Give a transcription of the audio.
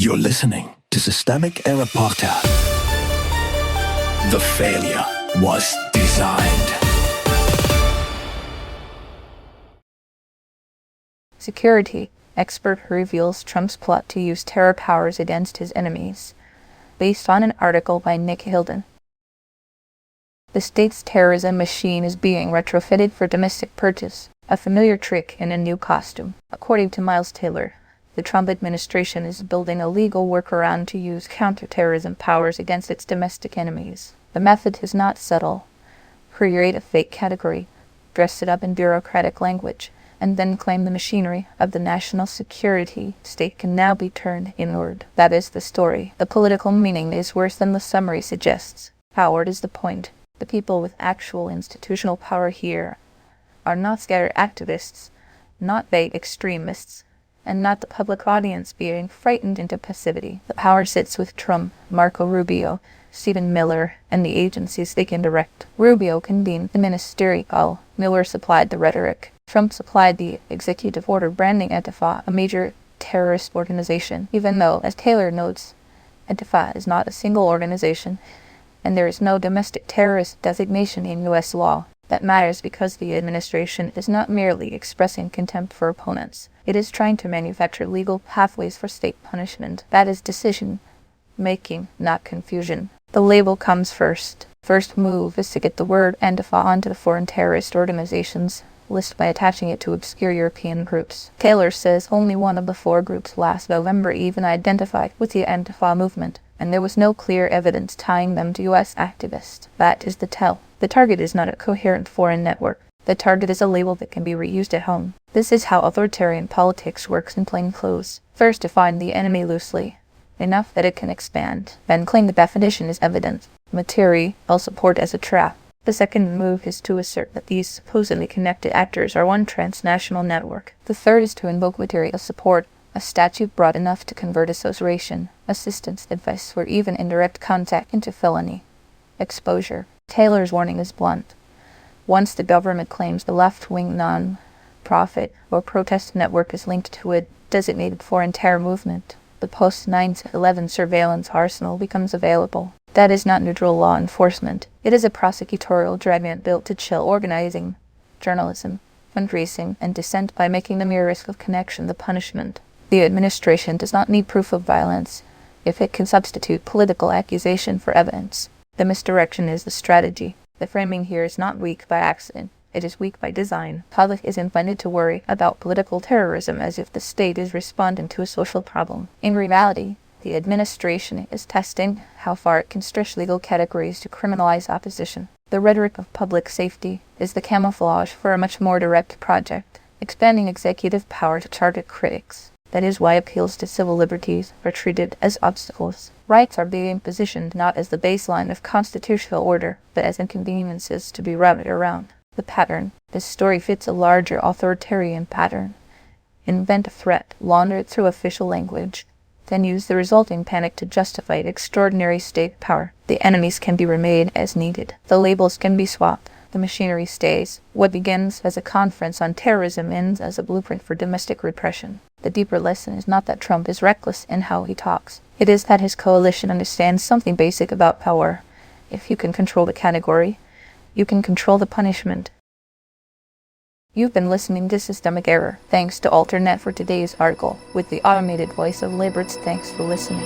You're listening to Systemic Era Podcast. The failure was designed. Security expert reveals Trump's plot to use terror powers against his enemies, based on an article by Nick Hilden. The state's terrorism machine is being retrofitted for domestic purges, a familiar trick in a new costume. According to Miles Taylor, the Trump administration is building a legal workaround to use counterterrorism powers against its domestic enemies. The method is not subtle. Create a fake category, dress it up in bureaucratic language, and then claim the machinery of the national security state can now be turned inward. That is the story. The political meaning is worse than the summary suggests. Howard is the point. The people with actual institutional power here are not scattered activists, not vague extremists, and not the public audience being frightened into passivity. The power sits with Trump, Marco Rubio, Stephen Miller, and the agencies they can direct. Rubio convened the ministerial. Miller supplied the rhetoric. Trump supplied the executive order branding Antifa a major terrorist organization, even though, as Taylor notes, Antifa is not a single organization, and there is no domestic terrorist designation in U.S. law. That matters because the administration is not merely expressing contempt for opponents. It is trying to manufacture legal pathways for state punishment. That is decision-making, not confusion. The label comes first. First move is to get the word Antifa onto the foreign terrorist organizations list by attaching it to obscure European groups. Taylor says only one of the four groups last November even identified with the Antifa movement, and there was no clear evidence tying them to U.S. activists. That is the tell. The target is not a coherent foreign network. The target is a label that can be reused at home. This is how authoritarian politics works in plain clothes. First, define the enemy loosely, enough that it can expand. Then claim the definition is evident. Material support as a trap. The second move is to assert that these supposedly connected actors are one transnational network. The third is to invoke material support, a statute broad enough to convert association, assistance, advice, or even indirect contact into felony. Exposure. Taylor's warning is blunt. Once the government claims the left-wing non-profit or protest network is linked to a designated foreign terror movement, the post-9/11 surveillance arsenal becomes available. That is not neutral law enforcement. It is a prosecutorial dragnet built to chill organizing, journalism, fundraising, and dissent by making the mere risk of connection the punishment. The administration does not need proof of violence if it can substitute political accusation for evidence. The misdirection is the strategy. The framing here is not weak by accident. It is weak by design. Public is invited to worry about political terrorism as if the state is responding to a social problem. In reality, the administration is testing how far it can stretch legal categories to criminalize opposition. The rhetoric of public safety is the camouflage for a much more direct project, expanding executive power to target critics. That is why appeals to civil liberties are treated as obstacles. Rights are being positioned not as the baseline of constitutional order, but as inconveniences to be routed around. The pattern. This story fits a larger authoritarian pattern. Invent a threat, launder it through official language, then use the resulting panic to justify extraordinary state power. The enemies can be remade as needed. The labels can be swapped. The machinery stays. What begins as a conference on terrorism ends as a blueprint for domestic repression. The deeper lesson is not that Trump is reckless in how he talks. It is that his coalition understands something basic about power. If you can control the category, you can control the punishment. You've been listening to Systemic Error. Thanks to Alternet for today's article, with the automated voice of Liberts. Thanks for listening.